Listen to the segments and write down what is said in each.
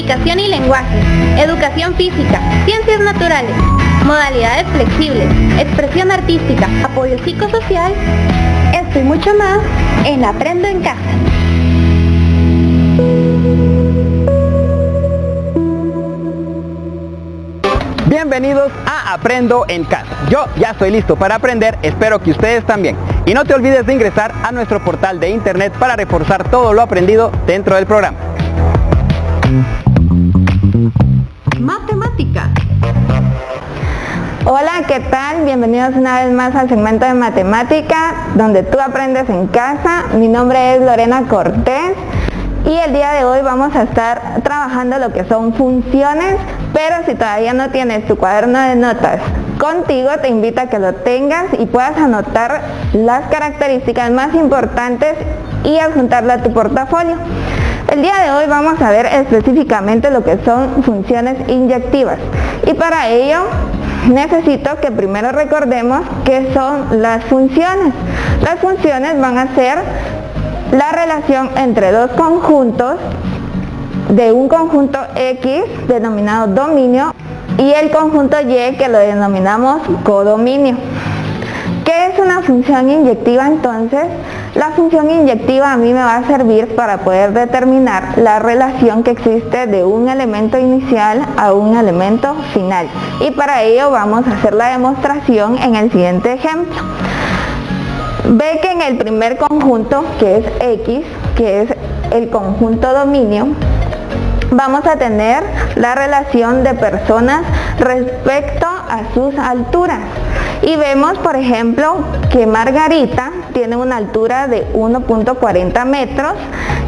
comunicación y lenguaje, educación física, ciencias naturales, modalidades flexibles, expresión artística, apoyo psicosocial, esto y mucho más en Aprendo en Casa. Bienvenidos a Aprendo en Casa. Yo ya estoy listo para aprender, espero que ustedes también. Y no te olvides de ingresar a nuestro portal de internet para reforzar todo lo aprendido dentro del programa. Matemática. Hola, ¿qué tal? Bienvenidos una vez más al segmento de Matemática, donde tú aprendes en casa. Mi nombre es Lorena Cortés y el día de hoy vamos a estar trabajando lo que son funciones, pero si todavía no tienes tu cuaderno de notas contigo, te invito a que lo tengas y puedas anotar las características más importantes y adjuntarla a tu portafolio. El día de hoy vamos a ver específicamente lo que son funciones inyectivas y para ello necesito que primero recordemos qué son las funciones. Las funciones van a ser la relación entre dos conjuntos de un conjunto X denominado dominio y el conjunto Y que lo denominamos codominio. ¿Qué es una función inyectiva entonces? La función inyectiva a mí me va a servir para poder determinar la relación que existe de un elemento inicial a un elemento final. Y para ello vamos a hacer la demostración en el siguiente ejemplo. Ve que en el primer conjunto, que es X, que es el conjunto dominio, vamos a tener la relación de personas respecto a sus alturas. Y vemos, por ejemplo, que Margarita tiene una altura de 1.40 metros,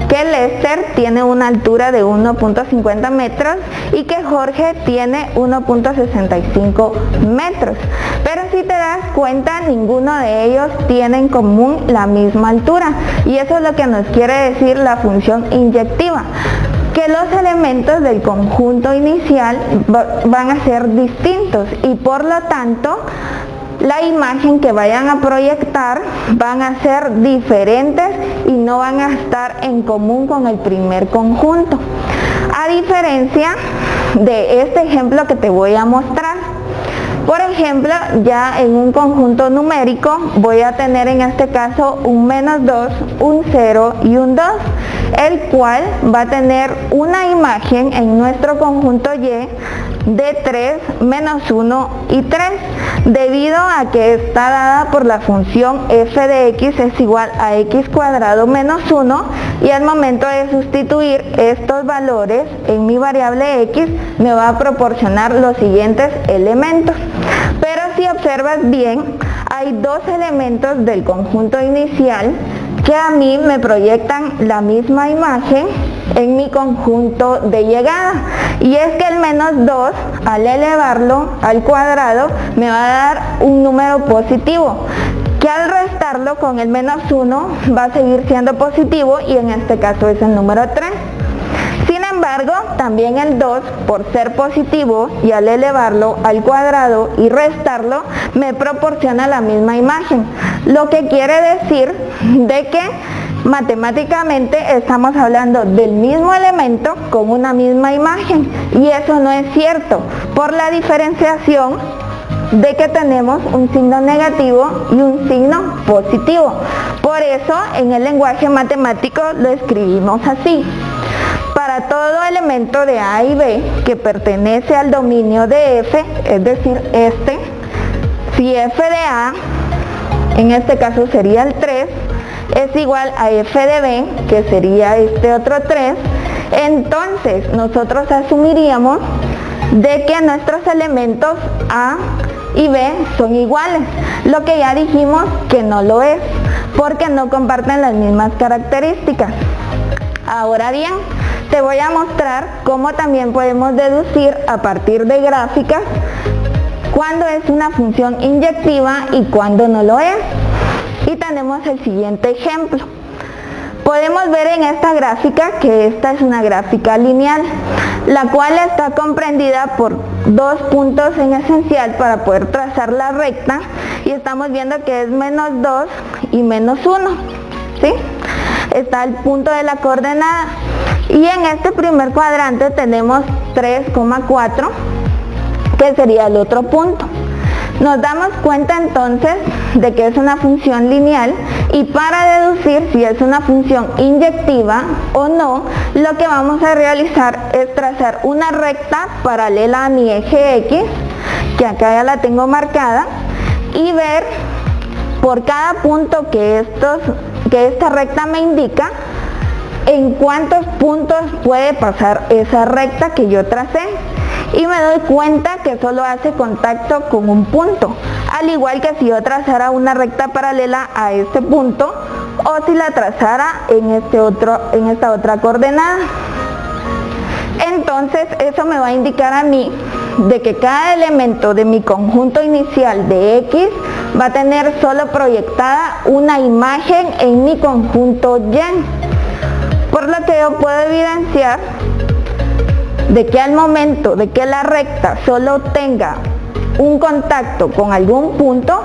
que Lester tiene una altura de 1.50 metros y que Jorge tiene 1.65 metros. Pero si te das cuenta, ninguno de ellos tiene en común la misma altura. Y eso es lo que nos quiere decir la función inyectiva, que los elementos del conjunto inicial van a ser distintos y por lo tanto la imagen que vayan a proyectar van a ser diferentes y no van a estar en común con el primer conjunto. A diferencia de este ejemplo que te voy a mostrar. Por ejemplo, ya en un conjunto numérico voy a tener en este caso un menos 2, un 0 y un 2, el cual va a tener una imagen en nuestro conjunto Y de 3, menos 1 y 3, debido a que está dada por la función f de x es igual a x cuadrado menos 1 y al momento de sustituir estos valores en mi variable x me va a proporcionar los siguientes elementos. Pero si observas bien, hay dos elementos del conjunto inicial que a mí me proyectan la misma imagen en mi conjunto de llegada. Y es que el menos 2, al elevarlo al cuadrado, me va a dar un número positivo, que al restarlo con el menos 1 va a seguir siendo positivo y en este caso es el número 3. Sin embargo, también el 2, por ser positivo y al elevarlo al cuadrado y restarlo, me proporciona la misma imagen. Lo que quiere decir de que matemáticamente estamos hablando del mismo elemento con una misma imagen. Y eso no es cierto, por la diferenciación de que tenemos un signo negativo y un signo positivo. Por eso, en el lenguaje matemático lo escribimos así. Para todo elemento de A y B que pertenece al dominio de F, es decir, este, si F de A, en este caso sería el 3, es igual a F de B, que sería este otro 3, entonces nosotros asumiríamos de que nuestros elementos A y B son iguales, lo que ya dijimos que no lo es, porque no comparten las mismas características. Ahora bien, te voy a mostrar cómo también podemos deducir a partir de gráficas cuándo es una función inyectiva y cuándo no lo es. Y tenemos el siguiente ejemplo. Podemos ver en esta gráfica que esta es una gráfica lineal, la cual está comprendida por dos puntos en esencial para poder trazar la recta y estamos viendo que es menos 2 y menos 1, ¿sí? Está el punto de la coordenada y Y en este primer cuadrante tenemos 3,4, que sería el otro punto. Nos damos cuenta entonces de que es una función lineal, y para deducir si es una función inyectiva o no, lo que vamos a realizar es trazar una recta paralela a mi eje X, que acá ya la tengo marcada, y ver por cada punto que esta recta me indica, en cuántos puntos puede pasar esa recta que yo tracé. Y me doy cuenta que solo hace contacto con un punto, al igual que si yo trazara una recta paralela a este punto, o si la trazara en esta otra coordenada. Entonces eso me va a indicar a mí de que cada elemento de mi conjunto inicial de X va a tener solo proyectada una imagen en mi conjunto Y, por lo que yo puedo evidenciar de que al momento de que la recta solo tenga un contacto con algún punto,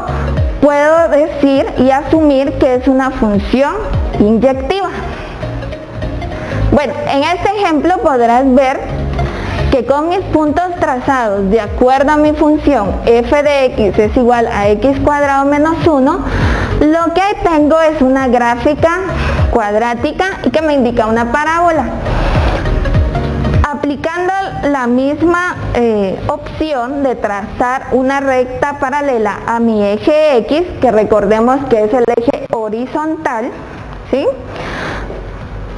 puedo decir y asumir que es una función inyectiva. Bueno, en este ejemplo podrás ver que con mis puntos trazados de acuerdo a mi función f de x es igual a x cuadrado menos 1, lo que tengo es una gráfica cuadrática y que me indica una parábola. Aplicando la misma opción de trazar una recta paralela a mi eje X, que recordemos que es el eje horizontal, ¿sí?,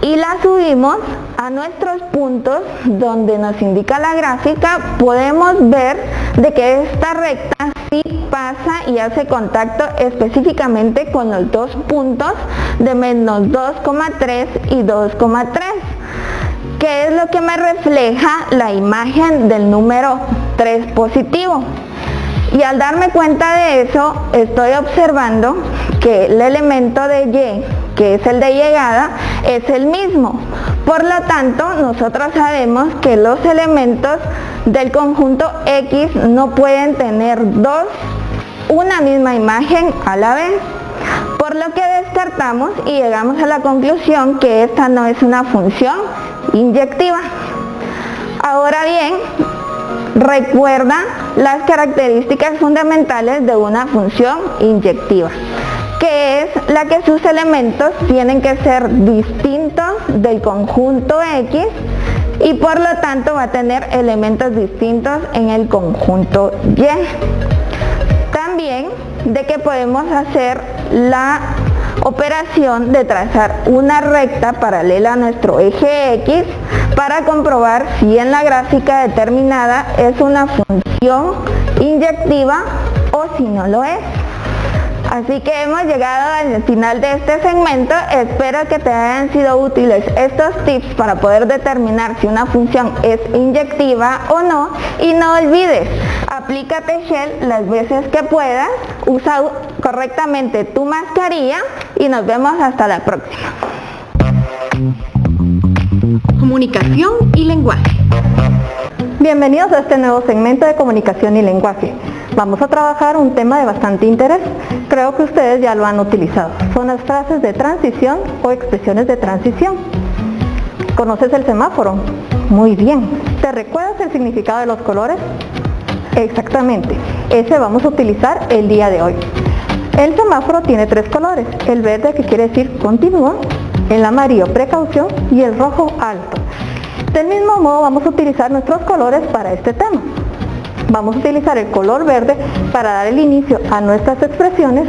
y la subimos a nuestros puntos donde nos indica la gráfica, podemos ver de que esta recta sí pasa y hace contacto específicamente con los dos puntos de menos 2,3 y 2,3. que es lo que me refleja la imagen del número 3 positivo. Y al darme cuenta de eso, estoy observando que el elemento de Y, que es el de llegada, es el mismo. Por lo tanto, nosotros sabemos que los elementos del conjunto X no pueden tener una misma imagen a la vez. Por lo que descartamos y llegamos a la conclusión que esta no es una función inyectiva. Ahora bien, recuerda las características fundamentales de una función inyectiva, que es la que sus elementos tienen que ser distintos del conjunto X y por lo tanto va a tener elementos distintos en el conjunto Y. También de que podemos hacer la operación de trazar una recta paralela a nuestro eje X para comprobar si en la gráfica determinada es una función inyectiva o si no lo es. Así que hemos llegado al final de este segmento. Espero que te hayan sido útiles estos tips para poder determinar si una función es inyectiva o no. Y no olvides, aplícate gel las veces que puedas, usa correctamente tu mascarilla y nos vemos hasta la próxima. Comunicación y lenguaje. Bienvenidos a este nuevo segmento de comunicación y lenguaje. Vamos a trabajar un tema de bastante interés. Creo que ustedes ya lo han utilizado. Son las frases de transición o expresiones de transición. ¿Conoces el semáforo? Muy bien. ¿Te recuerdas el significado de los colores? Exactamente. Ese vamos a utilizar el día de hoy. El semáforo tiene 3 colores. El verde, que quiere decir continúa, el amarillo precaución y el rojo alto. Del mismo modo vamos a utilizar nuestros colores para este tema. Vamos a utilizar el color verde para dar el inicio a nuestras expresiones,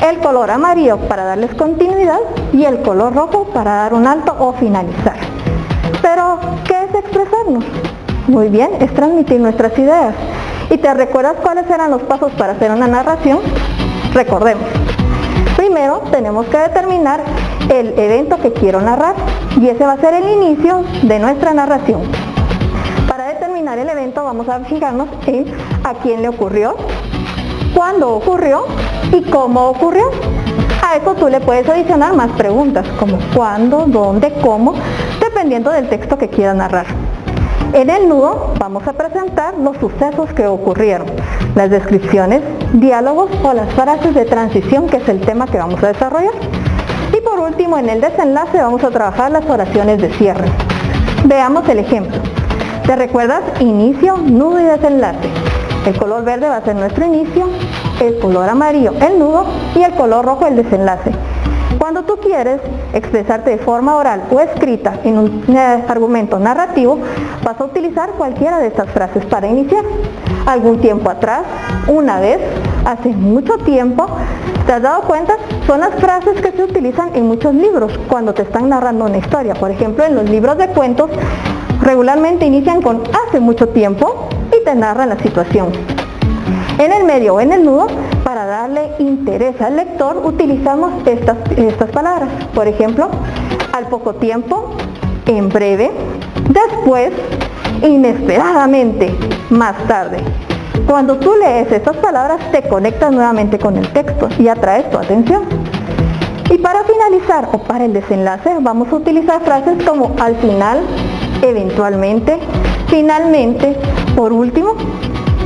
el color amarillo para darles continuidad y el color rojo para dar un alto o finalizar. Pero, ¿qué es expresarnos? Muy bien, es transmitir nuestras ideas. ¿Y te recuerdas cuáles eran los pasos para hacer una narración? Recordemos. Primero tenemos que determinar el evento que quiero narrar y ese va a ser el inicio de nuestra narración. Para determinar el evento vamos a fijarnos en a quién le ocurrió, cuándo ocurrió y cómo ocurrió. A eso tú le puedes adicionar más preguntas como cuándo, dónde, cómo, dependiendo del texto que quieras narrar. En el nudo vamos a presentar los sucesos que ocurrieron, las descripciones, diálogos o las frases de transición, que es el tema que vamos a desarrollar. Y por último, en el desenlace vamos a trabajar las oraciones de cierre. Veamos el ejemplo. ¿Te recuerdas? Inicio, nudo y desenlace. El color verde va a ser nuestro inicio, el color amarillo el nudo y el color rojo el desenlace. Cuando tú quieres expresarte de forma oral o escrita en un argumento narrativo, vas a utilizar cualquiera de estas frases para iniciar. Algún tiempo atrás, una vez, hace mucho tiempo. ¿Te has dado cuenta? Son las frases que se utilizan en muchos libros cuando te están narrando una historia. Por ejemplo, en los libros de cuentos regularmente inician con hace mucho tiempo y te narran la situación. En el medio o en el nudo, para darle interés al lector, utilizamos estas palabras. Por ejemplo, al poco tiempo, en breve, después, inesperadamente, más tarde. Cuando tú lees estas palabras, te conectas nuevamente con el texto y atraes tu atención. Y para finalizar o para el desenlace, vamos a utilizar frases como al final, eventualmente, finalmente, por último.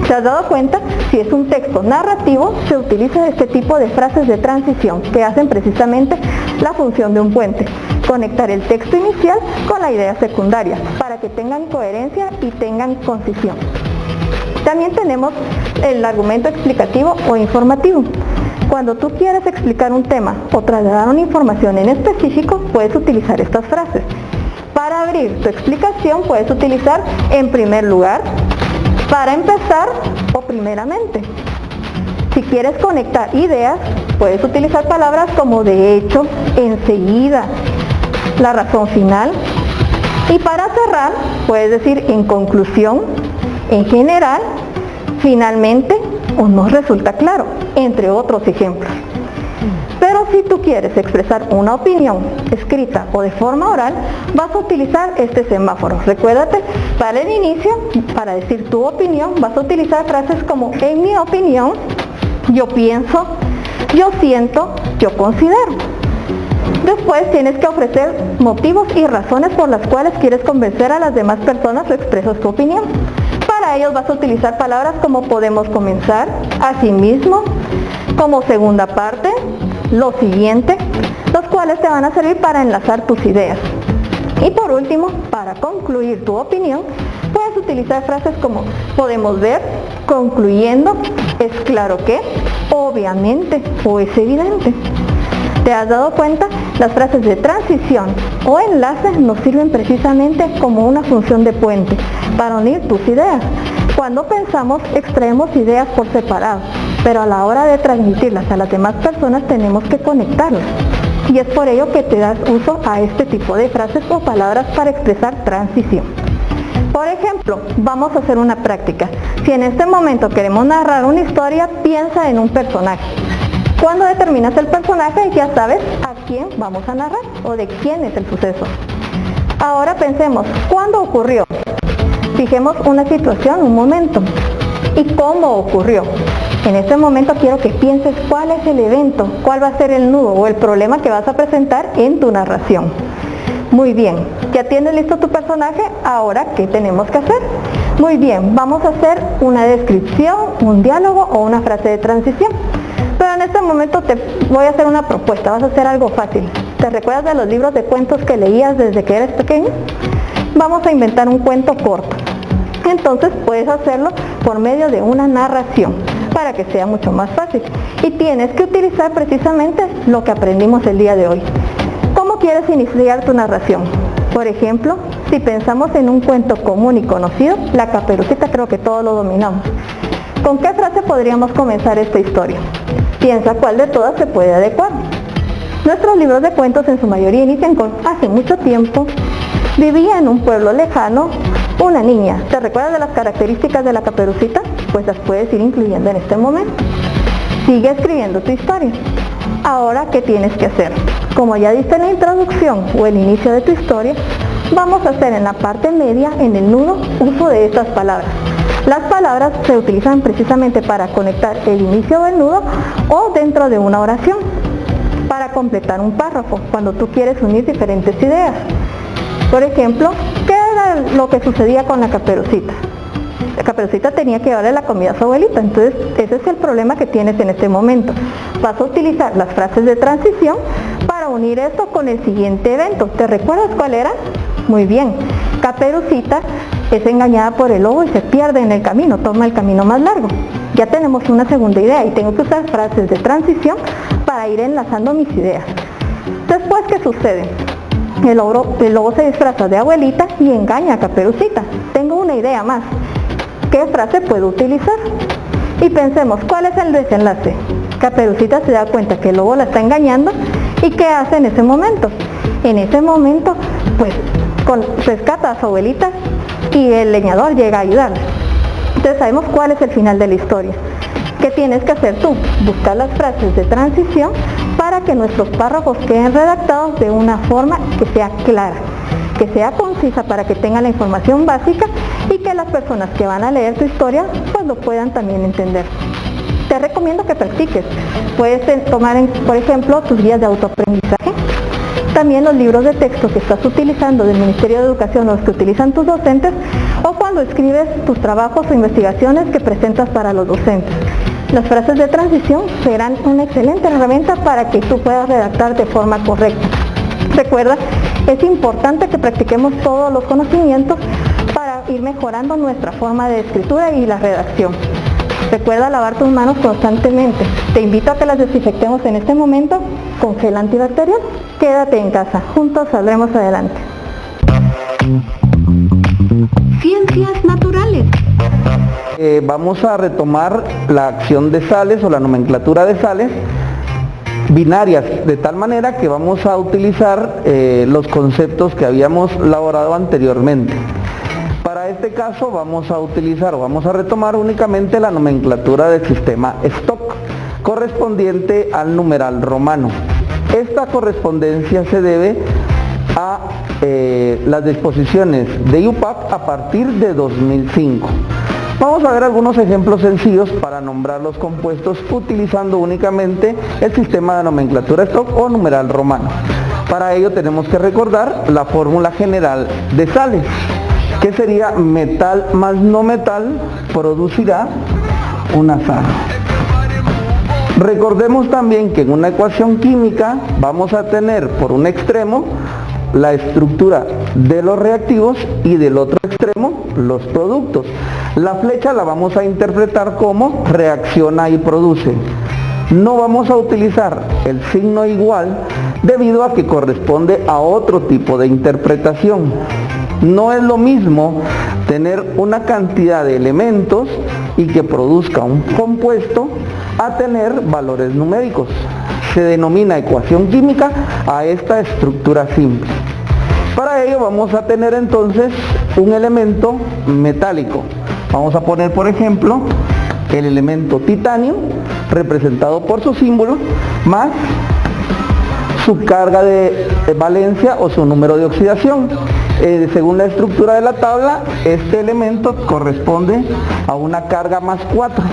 ¿Te has dado cuenta? Si es un texto narrativo, se utiliza este tipo de frases de transición que hacen precisamente la función de un puente. Conectar el texto inicial con la idea secundaria para que tengan coherencia y tengan concisión. También tenemos el argumento explicativo o informativo. Cuando tú quieres explicar un tema o trasladar una información en específico, puedes utilizar estas frases. Para abrir tu explicación puedes utilizar en primer lugar, para empezar o primeramente. Si quieres conectar ideas, puedes utilizar palabras como de hecho, enseguida, la razón final. Y para cerrar, puedes decir en conclusión, en general, finalmente o no resulta claro, entre otros ejemplos. Pero si tú quieres expresar una opinión escrita o de forma oral, vas a utilizar este semáforo. Recuérdate, para el inicio, para decir tu opinión, vas a utilizar frases como en mi opinión, yo pienso, yo siento, yo considero. Después tienes que ofrecer motivos y razones por las cuales quieres convencer a las demás personas o expresas tu opinión. Para ellos vas a utilizar palabras como podemos comenzar, asimismo, como segunda parte, lo siguiente, los cuales te van a servir para enlazar tus ideas. Y por último, para concluir tu opinión, puedes utilizar frases como podemos ver, concluyendo, es claro que, obviamente o es evidente. ¿Te has dado cuenta? Las frases de transición o enlaces nos sirven precisamente como una función de puente para unir tus ideas. Cuando pensamos, extraemos ideas por separado, pero a la hora de transmitirlas a las demás personas tenemos que conectarlas. Y es por ello que te das uso a este tipo de frases o palabras para expresar transición. Por ejemplo, vamos a hacer una práctica. Si en este momento queremos narrar una historia, piensa en un personaje. Cuando determinas el personaje, ya sabes a quién vamos a narrar o de quién es el suceso. Ahora pensemos, ¿cuándo ocurrió? Fijemos una situación, un momento. ¿Y cómo ocurrió? En este momento quiero que pienses cuál es el evento, cuál va a ser el nudo o el problema que vas a presentar en tu narración. Muy bien, ¿ya tienes listo tu personaje? Ahora, ¿qué tenemos que hacer? Muy bien, vamos a hacer una descripción, un diálogo o una frase de transición. Pero en este momento te voy a hacer una propuesta, vas a hacer algo fácil. ¿Te recuerdas de los libros de cuentos que leías desde que eres pequeño? Vamos a inventar un cuento corto. Entonces puedes hacerlo por medio de una narración para que sea mucho más fácil. Y tienes que utilizar precisamente lo que aprendimos el día de hoy. ¿Cómo quieres iniciar tu narración? Por ejemplo, si pensamos en un cuento común y conocido, La Caperucita, creo que todos lo dominamos. ¿Con qué frase podríamos comenzar esta historia? Piensa cuál de todas se puede adecuar. Nuestros libros de cuentos en su mayoría inician con hace mucho tiempo, vivía en un pueblo lejano una niña. ¿Te recuerdas de las características de la Caperucita? Pues las puedes ir incluyendo en este momento. Sigue escribiendo tu historia. Ahora, ¿qué tienes que hacer? Como ya diste la introducción o el inicio de tu historia, vamos a hacer en la parte media, en el nudo, uso de estas palabras. Las palabras se utilizan precisamente para conectar el inicio del nudo o dentro de una oración, para completar un párrafo, cuando tú quieres unir diferentes ideas. Por ejemplo, ¿qué era lo que sucedía con la Caperucita? La Caperucita tenía que darle la comida a su abuelita, entonces ese es el problema que tienes en este momento. Vas a utilizar las frases de transición para unir esto con el siguiente evento. ¿Te recuerdas cuál era? Muy bien. Caperucita es engañada por el lobo y se pierde en el camino, toma el camino más largo. Ya tenemos una segunda idea y tengo que usar frases de transición para ir enlazando mis ideas. Después, ¿qué sucede? El lobo se disfraza de abuelita y engaña a Caperucita. Tengo una idea más. ¿Qué frase puedo utilizar? Y pensemos, ¿cuál es el desenlace? Caperucita se da cuenta que el lobo la está engañando y ¿qué hace en ese momento? En ese momento, pues, rescata a su abuelita y el leñador llega a ayudarla. Entonces sabemos cuál es el final de la historia. ¿Qué tienes que hacer tú? Buscar las frases de transición para que nuestros párrafos queden redactados de una forma que sea clara, que sea concisa para que tengan la información básica y que las personas que van a leer tu historia pues lo puedan también entender. Te recomiendo que practiques. Puedes tomar, por ejemplo, tus guías de autoaprendizaje, también los libros de texto que estás utilizando del Ministerio de Educación, los que utilizan tus docentes, o cuando escribes tus trabajos o investigaciones que presentas para los docentes. Las frases de transición serán una excelente herramienta para que tú puedas redactar de forma correcta. Recuerda, es importante que practiquemos todos los conocimientos para ir mejorando nuestra forma de escritura y la redacción. Recuerda lavar tus manos constantemente. Te invito a que las desinfectemos en este momento con gel antibacterial. Quédate en casa, juntos saldremos adelante. Ciencias naturales. Vamos a retomar la acción de sales o la nomenclatura de sales binarias, de tal manera que vamos a utilizar los conceptos que habíamos elaborado anteriormente. Para este caso vamos a retomar únicamente la nomenclatura del sistema Stock, correspondiente al numeral romano. Esta correspondencia se debe a las disposiciones de IUPAC a partir de 2005. Vamos a ver algunos ejemplos sencillos para nombrar los compuestos utilizando únicamente el sistema de nomenclatura Stock o numeral romano. Para ello tenemos que recordar la fórmula general de sales, que sería metal más no metal producirá una sal. Recordemos también que en una ecuación química vamos a tener por un extremo la estructura de los reactivos y del otro extremo los productos. La flecha la vamos a interpretar como reacciona y produce. No vamos a utilizar el signo igual debido a que corresponde a otro tipo de interpretación. No es lo mismo tener una cantidad de elementos y que produzca un compuesto a tener valores numéricos. Se denomina ecuación química a esta estructura simple. Para ello vamos a tener entonces un elemento metálico. Vamos a poner, por ejemplo, el elemento titanio, representado por su símbolo, más su carga de valencia o su número de oxidación. Según la estructura de la tabla, este elemento corresponde a una carga más 4,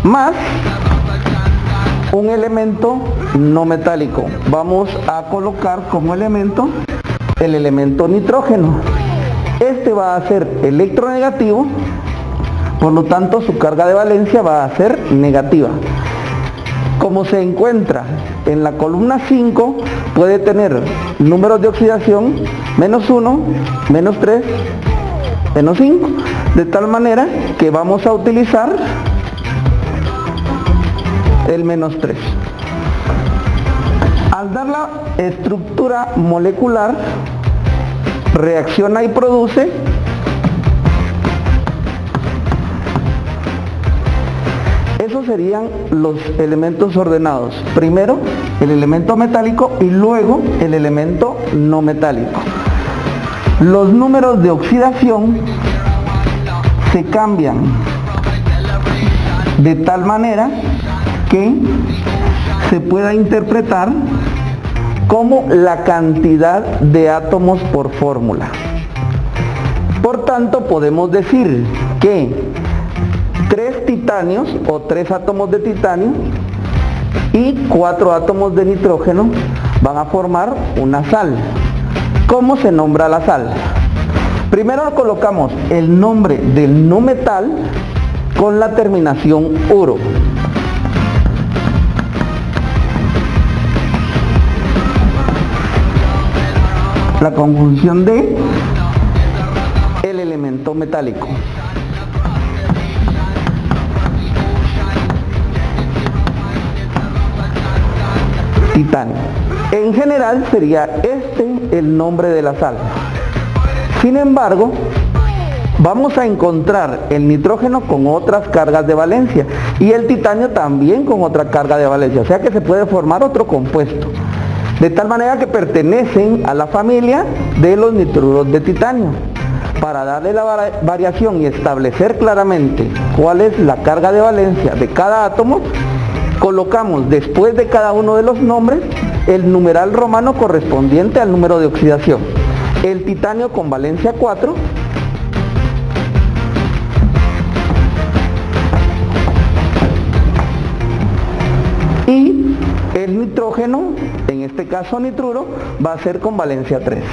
más un elemento no metálico. Vamos a colocar como elemento el elemento nitrógeno. Este va a ser electronegativo, por lo tanto su carga de valencia va a ser negativa. Como se encuentra en la columna 5, puede tener números de oxidación menos 1, menos 3, menos 5, de tal manera que vamos a utilizar el menos 3. Al dar la estructura molecular, reacciona y produce, esos serían los elementos ordenados. Primero el elemento metálico y luego el elemento no metálico. Los números de oxidación se cambian de tal manera que se pueda interpretar como la cantidad de átomos por fórmula. Por tanto, podemos decir que 3 titanios o 3 átomos de titanio y 4 átomos de nitrógeno van a formar una sal. ¿Cómo se nombra la sal? Primero colocamos el nombre del no metal con la terminación uro. La conjunción de elemento metálico. Titanio. En general sería este el nombre de la sal. Sin embargo, vamos a encontrar el nitrógeno con otras cargas de valencia y el titanio también con otra carga de valencia, o sea que se puede formar otro compuesto, de tal manera que pertenecen a la familia de los nitruros de titanio. Para darle la variación y establecer claramente cuál es la carga de valencia de cada átomo, colocamos después de cada uno de los nombres el numeral romano correspondiente al número de oxidación. El titanio con valencia 4, y el nitrógeno, en este caso nitruro, va a ser con valencia 3.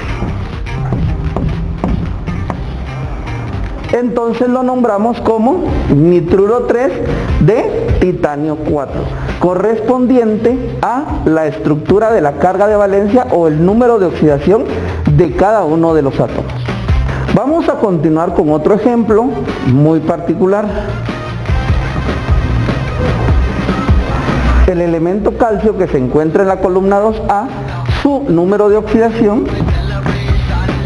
Entonces lo nombramos como nitruro 3 de titanio 4, correspondiente a la estructura de la carga de valencia o el número de oxidación de cada uno de los átomos. Vamos a continuar con otro ejemplo muy particular. El elemento calcio que se encuentra en la columna 2A, su número de oxidación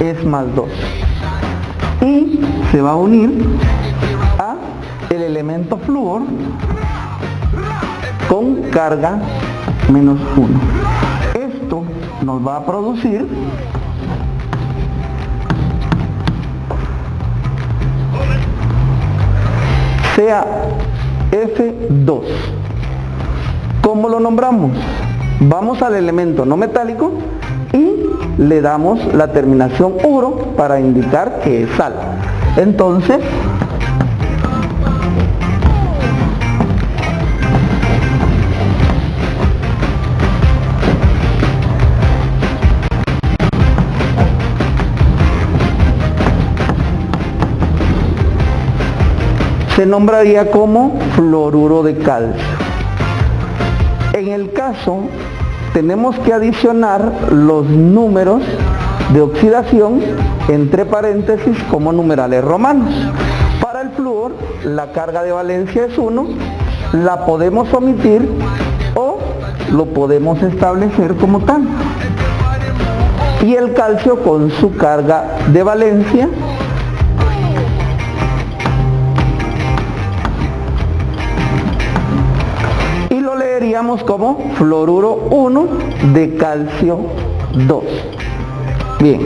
es más 2. Y se va a unir a el elemento flúor con carga menos 1. Esto nos va a producir CaF2. ¿Cómo lo nombramos? Vamos al elemento no metálico y le damos la terminación uro para indicar que es sal. Entonces, se nombraría como fluoruro de calcio. En el caso, tenemos que adicionar los números de oxidación entre paréntesis como numerales romanos. Para el flúor, la carga de valencia es 1, la podemos omitir o lo podemos establecer como tal. Y el calcio con su carga de valencia leeríamos como fluoruro 1 de calcio 2. Bien,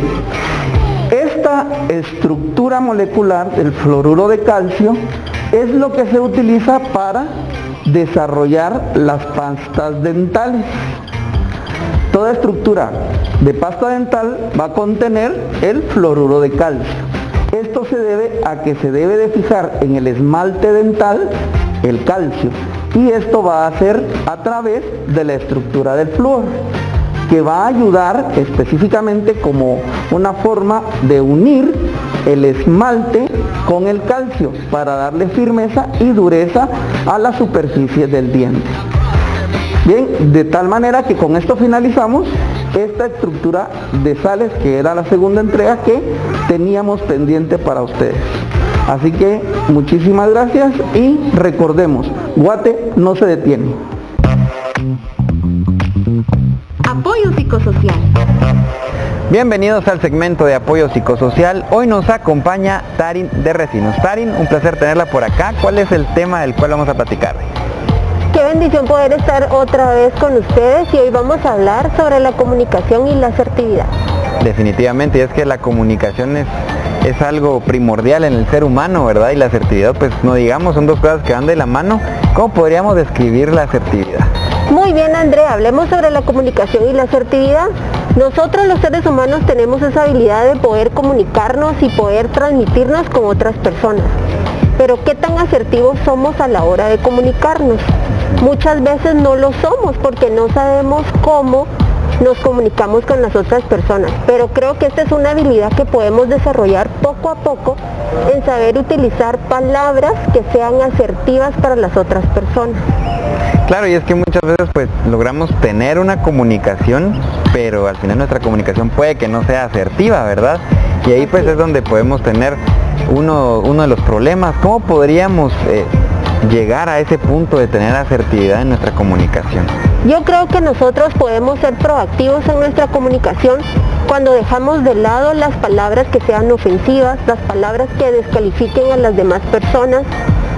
esta estructura molecular del fluoruro de calcio es lo que se utiliza para desarrollar las pastas dentales. Toda estructura de pasta dental va a contener el fluoruro de calcio. Esto se debe a que se debe de fijar en el esmalte dental el calcio. Y esto va a ser a través de la estructura del flúor, que va a ayudar específicamente como una forma de unir el esmalte con el calcio para darle firmeza y dureza a la superficie del diente. Bien, de tal manera que con esto finalizamos esta estructura de sales, que era la segunda entrega que teníamos pendiente para ustedes. Así que muchísimas gracias y recordemos, Guate no se detiene. Apoyo psicosocial. Bienvenidos al segmento de apoyo psicosocial. Hoy nos acompaña Tarin de Resinos. Tarin, un placer tenerla por acá. ¿Cuál es el tema del cual vamos a platicar? Qué bendición poder estar otra vez con ustedes y hoy vamos a hablar sobre la comunicación y la asertividad. Definitivamente, y es que la comunicación es algo primordial en el ser humano, ¿verdad? Y la asertividad, pues no digamos, son dos cosas que van de la mano. ¿Cómo podríamos describir la asertividad? Muy bien, Andrea, hablemos sobre la comunicación y la asertividad. Nosotros los seres humanos tenemos esa habilidad de poder comunicarnos y poder transmitirnos con otras personas. Pero ¿qué tan asertivos somos a la hora de comunicarnos? Muchas veces no lo somos porque no sabemos cómo nos comunicamos con las otras personas, pero creo que esta es una habilidad que podemos desarrollar poco a poco en saber utilizar palabras que sean asertivas para las otras personas. Claro, y es que muchas veces pues logramos tener una comunicación, pero al final nuestra comunicación puede que no sea asertiva, ¿verdad? Y ahí pues es donde podemos tener uno de los problemas. ¿Cómo podríamos llegar a ese punto de tener asertividad en nuestra comunicación? Yo creo que nosotros podemos ser proactivos en nuestra comunicación cuando dejamos de lado las palabras que sean ofensivas, las palabras que descalifiquen a las demás personas,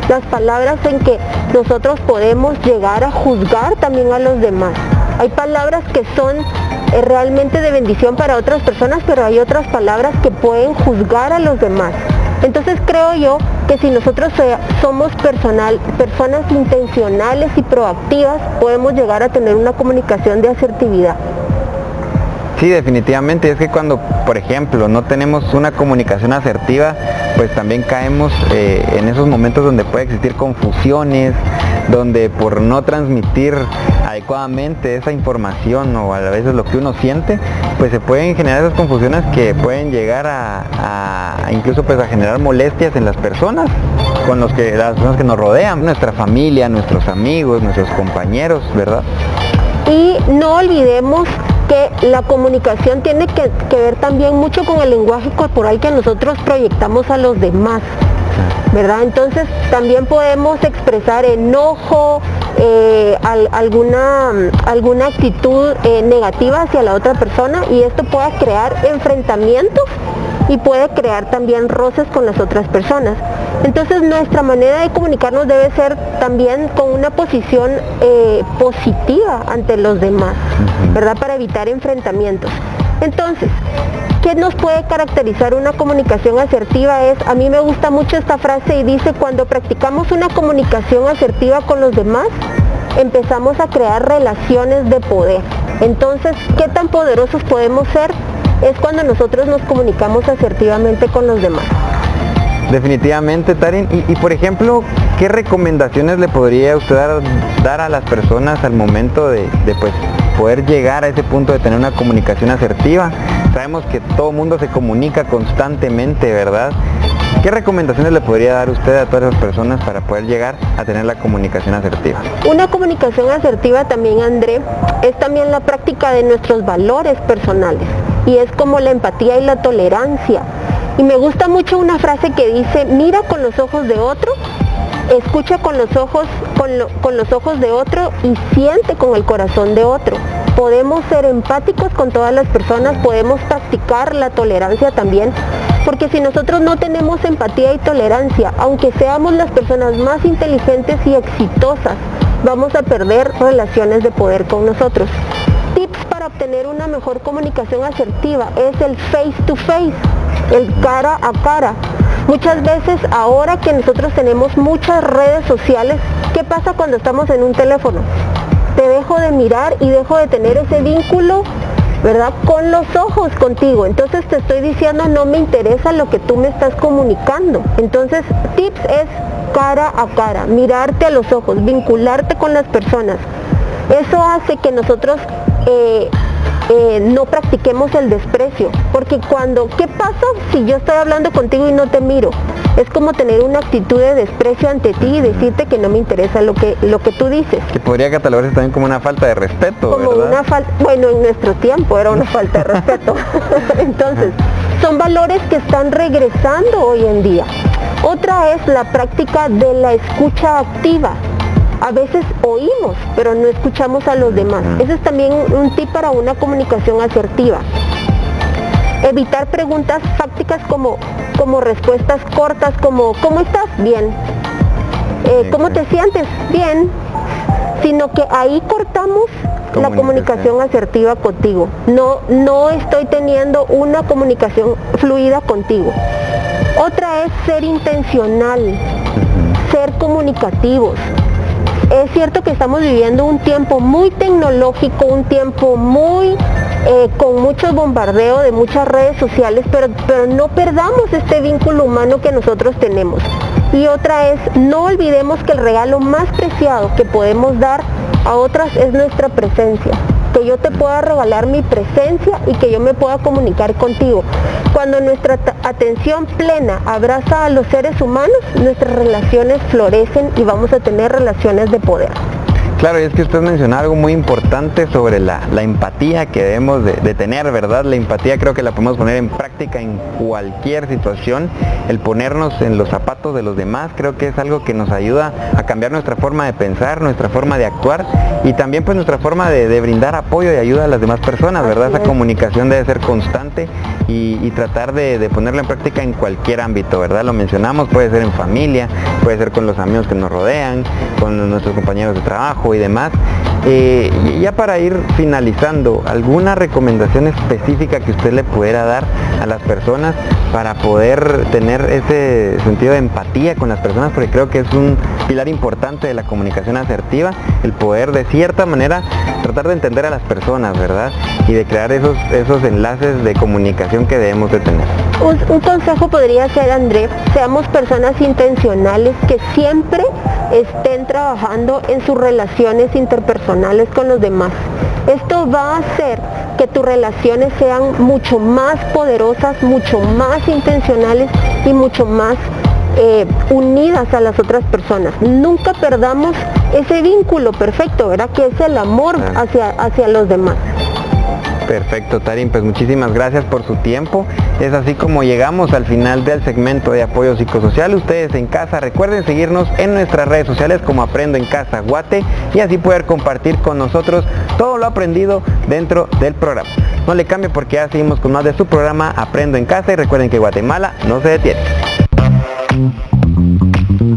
las palabras en que nosotros podemos llegar a juzgar también a los demás. Hay palabras que son realmente de bendición para otras personas, pero hay otras palabras que pueden juzgar a los demás. Entonces creo yo que si nosotros somos personas intencionales y proactivas, podemos llegar a tener una comunicación de asertividad. Sí, definitivamente. Es que cuando, por ejemplo, no tenemos una comunicación asertiva, pues también caemos en esos momentos donde puede existir confusiones, donde por no transmitir adecuadamente esa información o a veces lo que uno siente, pues se pueden generar esas confusiones que pueden llegar a incluso pues a generar molestias en las personas las personas que nos rodean, nuestra familia, nuestros amigos, nuestros compañeros, ¿verdad? Y no olvidemos que la comunicación tiene que ver también mucho con el lenguaje corporal que nosotros proyectamos a los demás, ¿verdad? Entonces también podemos expresar enojo, alguna actitud negativa hacia la otra persona, y esto puede crear enfrentamientos y puede crear también roces con las otras personas. Entonces nuestra manera de comunicarnos debe ser también con una posición positiva ante los demás, ¿verdad? Para evitar enfrentamientos. Entonces, ¿qué nos puede caracterizar una comunicación asertiva? A mí me gusta mucho esta frase y dice: cuando practicamos una comunicación asertiva con los demás, empezamos a crear relaciones de poder. Entonces, ¿qué tan poderosos podemos ser? Es cuando nosotros nos comunicamos asertivamente con los demás. Definitivamente, Tarin. Y por ejemplo, ¿qué recomendaciones le podría usted dar a las personas al momento de pues poder llegar a ese punto de tener una comunicación asertiva? Sabemos que todo el mundo se comunica constantemente, ¿verdad? ¿Qué recomendaciones le podría dar usted a todas esas personas para poder llegar a tener la comunicación asertiva? Una comunicación asertiva también, André, es también la práctica de nuestros valores personales, y es como la empatía y la tolerancia. Y me gusta mucho una frase que dice: mira con los ojos de otro, escucha con los ojos de otro y siente con el corazón de otro. Podemos ser empáticos con todas las personas, podemos practicar la tolerancia también, porque si nosotros no tenemos empatía y tolerancia, aunque seamos las personas más inteligentes y exitosas, vamos a perder relaciones de poder con nosotros. Tips para obtener una mejor comunicación asertiva es el face to face, el cara a cara. Muchas veces, ahora que nosotros tenemos muchas redes sociales, ¿qué pasa cuando estamos en un teléfono? Te dejo de mirar y dejo de tener ese vínculo, ¿verdad?, con los ojos contigo. Entonces te estoy diciendo: no me interesa lo que tú me estás comunicando. Entonces, tips es cara a cara, mirarte a los ojos, vincularte con las personas. Eso hace que nosotros no practiquemos el desprecio, porque ¿qué pasa si yo estoy hablando contigo y no te miro? Es como tener una actitud de desprecio ante ti y decirte que no me interesa lo que tú dices. Que podría catalogarse también como una falta de respeto, como ¿verdad? Bueno, en nuestro tiempo era una falta de respeto. Entonces, son valores que están regresando hoy en día. Otra es la práctica de la escucha activa. A veces oímos, pero no escuchamos a los demás. Ese es también un tip para una comunicación asertiva. Evitar preguntas fácticas como respuestas cortas, como ¿cómo estás? Bien. ¿Cómo te sientes? Bien. Sino que ahí cortamos la comunicación asertiva contigo. No estoy teniendo una comunicación fluida contigo. Otra es ser intencional, ser comunicativos. Es cierto que estamos viviendo un tiempo muy tecnológico, un tiempo con mucho bombardeo de muchas redes sociales, pero no perdamos este vínculo humano que nosotros tenemos. Y otra es: no olvidemos que el regalo más preciado que podemos dar a otras es nuestra presencia. Que yo te pueda regalar mi presencia y que yo me pueda comunicar contigo. Cuando nuestra atención plena abraza a los seres humanos, nuestras relaciones florecen y vamos a tener relaciones de poder. Claro, y es que usted mencionó algo muy importante sobre la empatía que debemos de tener, ¿verdad? La empatía creo que la podemos poner en práctica en cualquier situación. El ponernos en los zapatos de los demás creo que es algo que nos ayuda a cambiar nuestra forma de pensar, nuestra forma de actuar y también pues nuestra forma de brindar apoyo y ayuda a las demás personas, ¿verdad? Esa comunicación debe ser constante y tratar de ponerla en práctica en cualquier ámbito, ¿verdad? Lo mencionamos, puede ser en familia, puede ser con los amigos que nos rodean, con nuestros compañeros de trabajo y demás. Ya para ir finalizando, ¿alguna recomendación específica que usted le pudiera dar a las personas para poder tener ese sentido de empatía con las personas? Porque creo que es un pilar importante de la comunicación asertiva, el poder de cierta manera tratar de entender a las personas, ¿verdad? Y de crear esos enlaces de comunicación que debemos de tener. Un consejo podría ser, André, seamos personas intencionales que siempre estén trabajando en sus relaciones interpersonales con los demás. Esto va a hacer que tus relaciones sean mucho más poderosas, mucho más intencionales y mucho más unidas a las otras personas. Nunca perdamos ese vínculo perfecto, ¿verdad? Que es el amor hacia los demás. Perfecto, Tarín, pues muchísimas gracias por su tiempo. Es así como llegamos al final del segmento de apoyo psicosocial. Ustedes en casa recuerden seguirnos en nuestras redes sociales como Aprendo en Casa Guate y así poder compartir con nosotros todo lo aprendido dentro del programa. No le cambie porque ya seguimos con más de su programa Aprendo en Casa y recuerden que Guatemala no se detiene.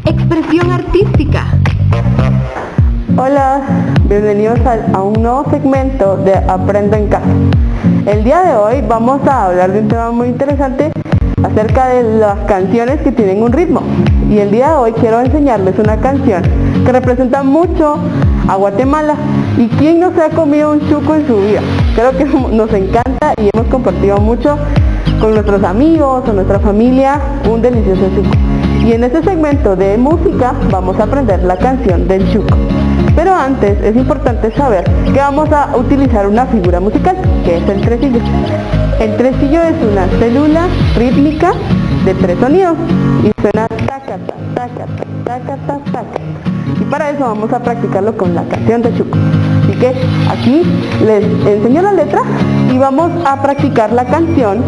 Expresión artística. Hola, bienvenidos a un nuevo segmento de Aprendo en Casa. El día de hoy vamos a hablar de un tema muy interesante acerca de las canciones que tienen un ritmo. Y el día de hoy quiero enseñarles una canción que representa mucho a Guatemala. ¿Y quién no se ha comido un chuco en su vida? Creo que nos encanta y hemos compartido mucho con nuestros amigos o nuestra familia un delicioso chuco. Y en este segmento de música vamos a aprender la canción del chuco. Pero antes es importante saber que vamos a utilizar una figura musical, que es el tresillo. El tresillo es una célula rítmica de 3 sonidos y suena tacata, tacata, tacata, tacata. Y para eso vamos a practicarlo con la canción de chuco. Así que aquí les enseño la letra y vamos a practicar la canción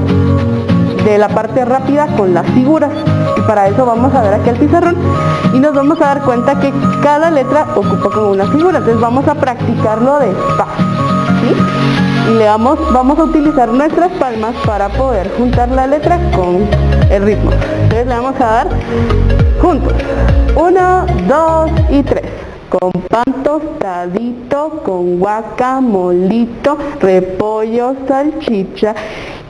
de la parte rápida con las figuras. Y para eso vamos a ver aquí el pizarrón y nos vamos a dar cuenta que cada letra ocupa como una figura. Entonces vamos a practicarlo despacio, ¿sí? Y vamos a utilizar nuestras palmas para poder juntar la letra con el ritmo. Entonces le vamos a dar juntos. 1, 2 y 3. Con pan tostadito, con guacamolito, repollo, salchicha,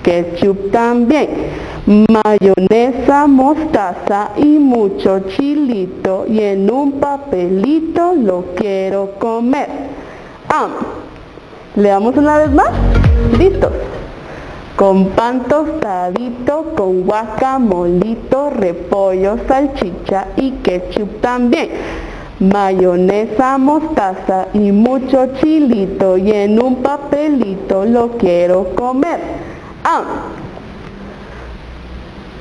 ketchup también, mayonesa, mostaza y mucho chilito, y en un papelito lo quiero comer. Le damos una vez más. ¿Listos? Con pan tostadito, con guacamolito, repollo, salchicha y ketchup también, mayonesa, mostaza y mucho chilito, y en un papelito lo quiero comer.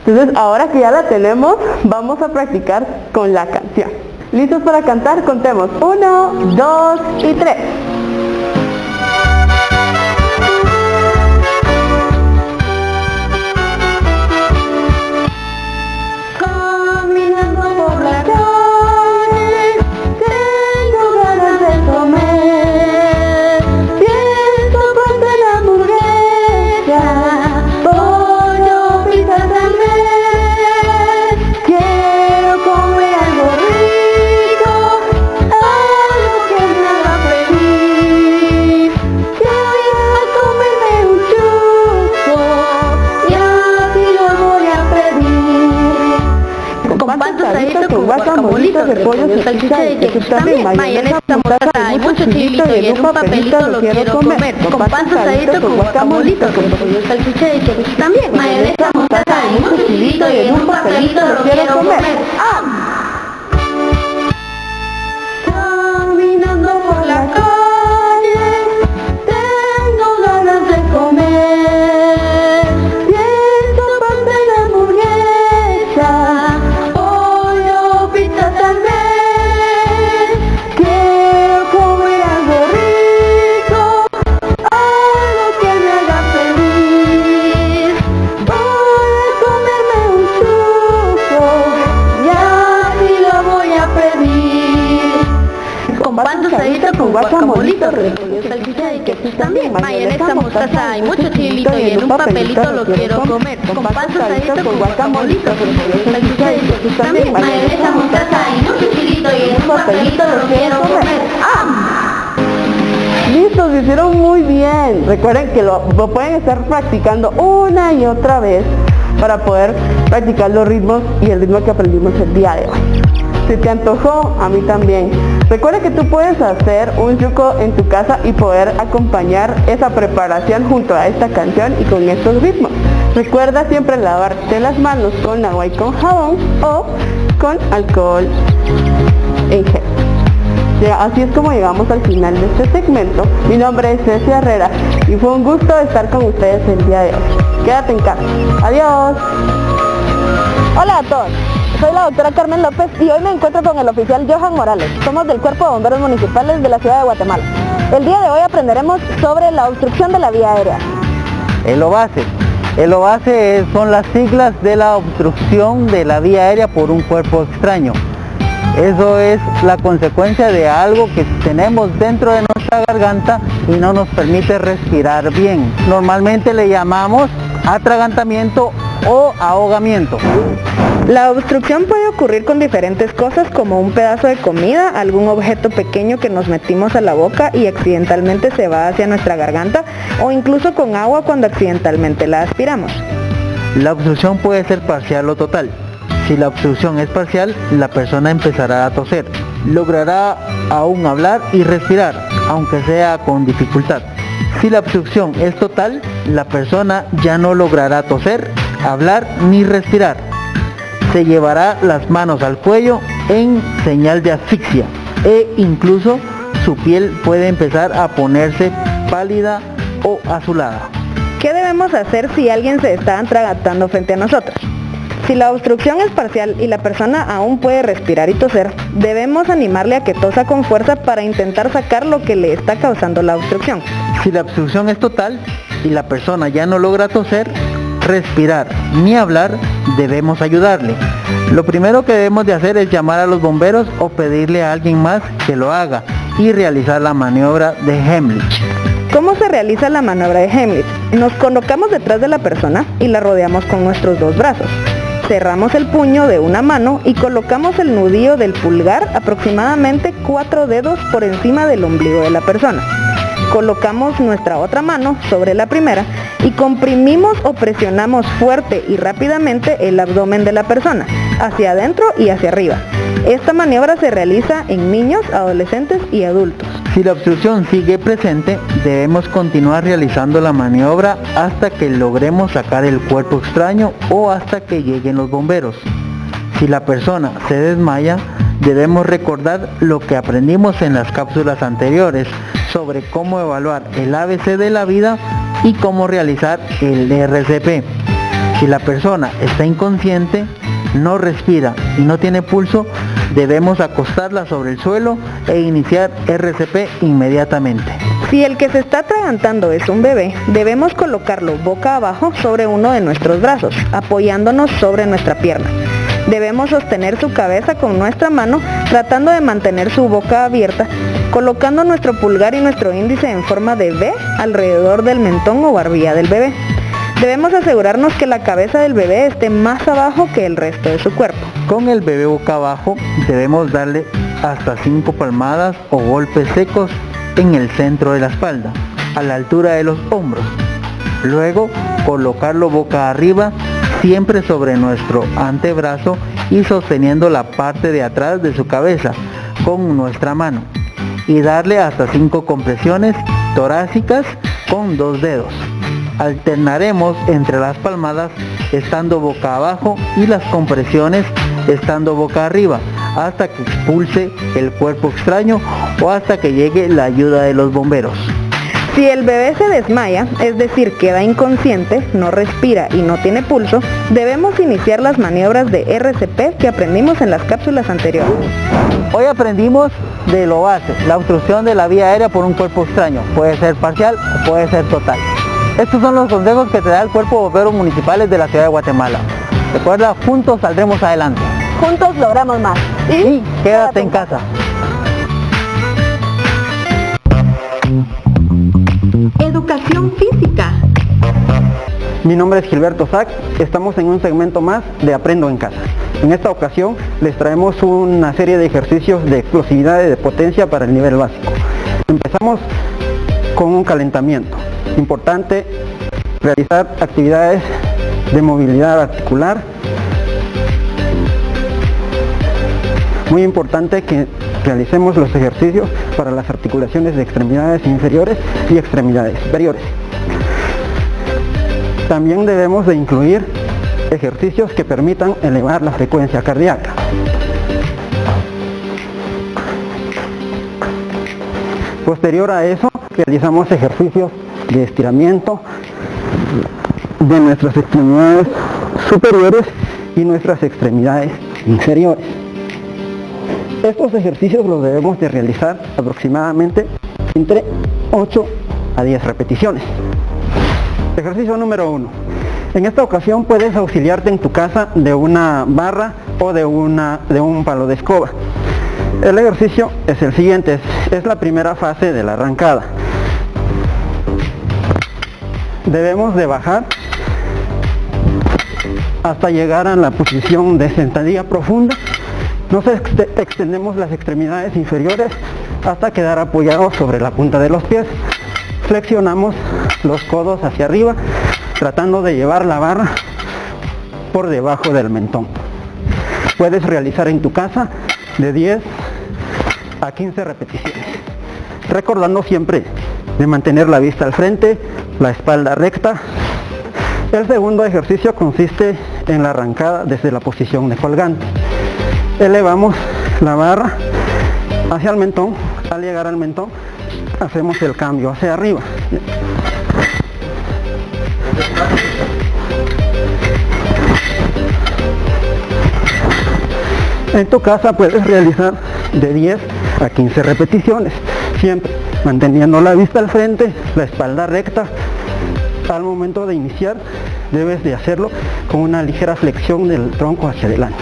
Entonces ahora que ya la tenemos, vamos a practicar con la canción. ¿Listos para cantar? Contemos. 1, 2 y 3. Guacamolito, repollo, salchicha y ketchup también, mayonesa, mostaza y mucho chilito, y en un papelito lo quiero comer. Con pan tostadito, con guacamolito, repollo, salchicha y ketchup también, mayonesa, mostaza y mucho chilito, y en un papelito lo quiero comer. Caminando por la calle, tengo ganas de comer. Pienso pan de la hamburguesa, pollo, pizza también. Quiero comer con pan tostadito, con guacamolito, repollo, salchicha y queso también, mayonesa, mostaza y mucho chilito y en un papelito lo quiero comer. Con pan tostadito, con guacamolito, repollo, salchicha y queso también, mayonesa, mostaza y mucho chilito y en un papelito lo quiero comer. ¡Ah! Listo, lo hicieron muy bien. Recuerden que lo pueden estar practicando una y otra vez para poder practicar los ritmos y el ritmo que aprendimos el día de hoy. Si te antojó, a mí también. Recuerda que tú puedes hacer un yuco en tu casa y poder acompañar esa preparación junto a esta canción y con estos ritmos. Recuerda siempre lavarte las manos con agua y con jabón o con alcohol en gel. Así es como llegamos al final de este segmento. Mi nombre es Ceci Herrera y fue un gusto estar con ustedes el día de hoy. Quédate en casa. Adiós. Hola a todos, soy la doctora Carmen López y hoy me encuentro con el oficial Johan Morales. Somos del Cuerpo de Bomberos Municipales de la Ciudad de Guatemala. El día de hoy aprenderemos sobre la obstrucción de la vía aérea. El OVACE. El OVACE son las siglas de la obstrucción de la vía aérea por un cuerpo extraño. Eso es la consecuencia de algo que tenemos dentro de nuestra garganta y no nos permite respirar bien. Normalmente le llamamos atragantamiento o ahogamiento. La obstrucción puede ocurrir con diferentes cosas como un pedazo de comida, algún objeto pequeño que nos metimos a la boca y accidentalmente se va hacia nuestra garganta o incluso con agua cuando accidentalmente la aspiramos. La obstrucción puede ser parcial o total. Si la obstrucción es parcial, la persona empezará a toser. Logrará aún hablar y respirar, aunque sea con dificultad. Si la obstrucción es total, la persona ya no logrará toser, hablar ni respirar. Se llevará las manos al cuello en señal de asfixia e incluso su piel puede empezar a ponerse pálida o azulada. ¿Qué debemos hacer si alguien se está atragantando frente a nosotros? Si la obstrucción es parcial y la persona aún puede respirar y toser, debemos animarle a que tosa con fuerza para intentar sacar lo que le está causando la obstrucción. Si la obstrucción es total y la persona ya no logra toser, respirar ni hablar, debemos ayudarle. Lo primero que debemos de hacer es llamar a los bomberos o pedirle a alguien más que lo haga y realizar la maniobra de Heimlich. ¿Cómo se realiza la maniobra de Heimlich? Nos colocamos detrás de la persona y la rodeamos con nuestros dos brazos. Cerramos el puño de una mano y colocamos el nudillo del pulgar aproximadamente 4 dedos por encima del ombligo de la persona. Colocamos nuestra otra mano sobre la primera y comprimimos o presionamos fuerte y rápidamente el abdomen de la persona, hacia adentro y hacia arriba. Esta maniobra se realiza en niños, adolescentes y adultos. Si la obstrucción sigue presente, debemos continuar realizando la maniobra hasta que logremos sacar el cuerpo extraño o hasta que lleguen los bomberos. Si la persona se desmaya, debemos recordar lo que aprendimos en las cápsulas anteriores sobre cómo evaluar el ABC de la vida y cómo realizar el RCP. Si la persona está inconsciente, no respira y no tiene pulso, debemos acostarla sobre el suelo e iniciar RCP inmediatamente. Si el que se está atragantando es un bebé, debemos colocarlo boca abajo sobre uno de nuestros brazos, apoyándonos sobre nuestra pierna. Debemos sostener su cabeza con nuestra mano, tratando de mantener su boca abierta, colocando nuestro pulgar y nuestro índice en forma de V alrededor del mentón o barbilla del bebé. Debemos asegurarnos que la cabeza del bebé esté más abajo que el resto de su cuerpo. Con el bebé boca abajo, debemos darle hasta 5 palmadas o golpes secos en el centro de la espalda, a la altura de los hombros. Luego, colocarlo boca arriba, siempre sobre nuestro antebrazo y sosteniendo la parte de atrás de su cabeza con nuestra mano. Y darle hasta 5 compresiones torácicas con 2 dedos. Alternaremos entre las palmadas estando boca abajo y las compresiones estando boca arriba hasta que expulse el cuerpo extraño o hasta que llegue la ayuda de los bomberos. Si el bebé se desmaya, es decir, queda inconsciente, no respira y no tiene pulso, debemos iniciar las maniobras de RCP que aprendimos en las cápsulas anteriores. Hoy aprendimos de lo base, la obstrucción de la vía aérea por un cuerpo extraño. Puede ser parcial o puede ser total. Estos son los consejos que te da el Cuerpo de Bomberos Municipales de la Ciudad de Guatemala. Recuerda, juntos saldremos adelante. Juntos logramos más. Y quédate en casa. educación física. Mi nombre es Gilberto Sack, estamos en un segmento más de Aprendo en Casa. En esta ocasión les traemos una serie de ejercicios de explosividad y de potencia para el nivel básico. Empezamos con un calentamiento. Importante realizar actividades de movilidad articular. Muy importante que realicemos los ejercicios para las articulaciones de extremidades inferiores y extremidades superiores. También debemos de incluir ejercicios que permitan elevar la frecuencia cardíaca. Posterior a eso, realizamos ejercicios de estiramiento de nuestras extremidades superiores y nuestras extremidades inferiores. Estos ejercicios los debemos de realizar aproximadamente entre 8 a 10 repeticiones. Ejercicio número 1. En esta ocasión puedes auxiliarte en tu casa de una barra o de un palo de escoba. El ejercicio es el siguiente, es la primera fase de la arrancada. Debemos de bajar hasta llegar a la posición de sentadilla profunda. Nos extendemos las extremidades inferiores hasta quedar apoyados sobre la punta de los pies. Flexionamos los codos hacia arriba, tratando de llevar la barra por debajo del mentón. Puedes realizar en tu casa de 10 a 15 repeticiones, recordando siempre de mantener la vista al frente, la espalda recta. El segundo ejercicio consiste en la arrancada desde la posición de colgante. Elevamos la barra hacia el mentón. Al llegar al mentón, hacemos el cambio hacia arriba. En tu casa puedes realizar de 10 a 15 repeticiones, siempre manteniendo la vista al frente, la espalda recta. Al momento de iniciar, debes de hacerlo con una ligera flexión del tronco hacia adelante.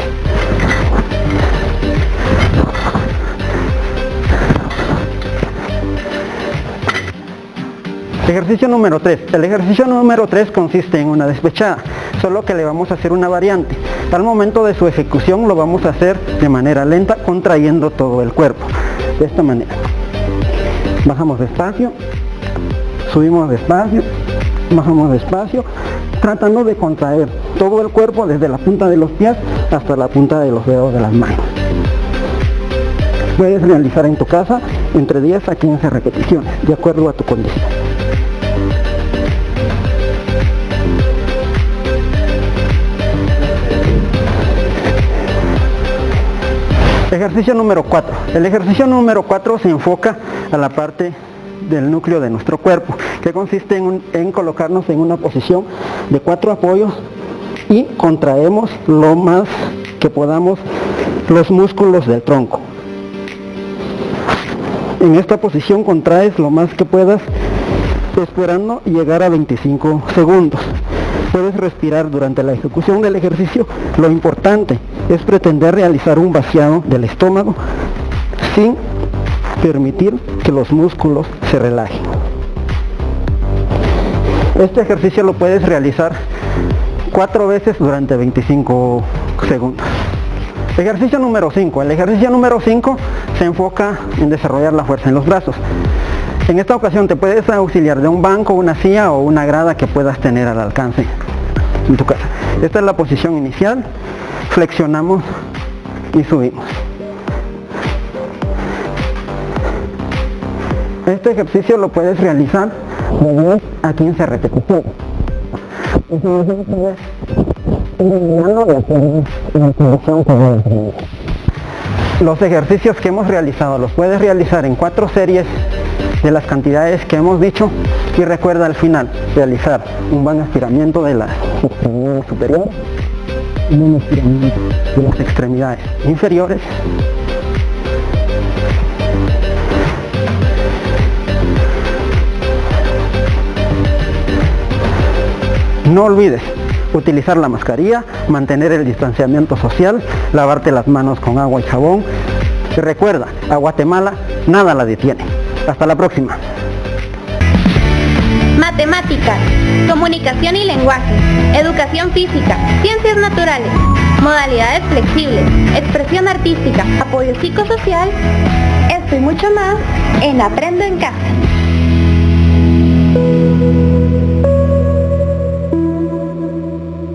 Ejercicio número 3. El ejercicio número 3 consiste en una despechada, solo que le vamos a hacer una variante. Al momento de su ejecución lo vamos a hacer de manera lenta, contrayendo todo el cuerpo. De esta manera. Bajamos despacio, subimos despacio, bajamos despacio, tratando de contraer todo el cuerpo desde la punta de los pies hasta la punta de los dedos de las manos. Puedes realizar en tu casa entre 10 a 15 repeticiones, de acuerdo a tu condición. Ejercicio número 4. El ejercicio número 4 se enfoca a la parte del núcleo de nuestro cuerpo, que consiste en colocarnos en una posición de 4 apoyos y contraemos lo más que podamos los músculos del tronco. En esta posición contraes lo más que puedas, esperando llegar a 25 segundos. Puedes respirar durante la ejecución del ejercicio. Lo importante es pretender realizar un vaciado del estómago sin permitir que los músculos se relajen. Este ejercicio lo puedes realizar 4 veces durante 25 segundos. Ejercicio número 5. El ejercicio número 5 se enfoca en desarrollar la fuerza en los brazos. En esta ocasión te puedes auxiliar de un banco, una silla o una grada que puedas tener al alcance en tu casa. Esta es la posición inicial. Flexionamos y subimos. Este ejercicio lo puedes realizar de 10 a 15 repeticiones. Los ejercicios que hemos realizado los puedes realizar en 4 series de las cantidades que hemos dicho, y recuerda al final realizar un buen estiramiento de las extremidades superiores y un estiramiento de las extremidades inferiores. No olvides utilizar la mascarilla, mantener el distanciamiento social, lavarte las manos con agua y jabón. Y recuerda, a Guatemala nada la detiene. Hasta la próxima. matemáticas, comunicación y lenguaje, educación física, ciencias naturales, modalidades flexibles, expresión artística, apoyo psicosocial, esto y mucho más en Aprendo en Casa.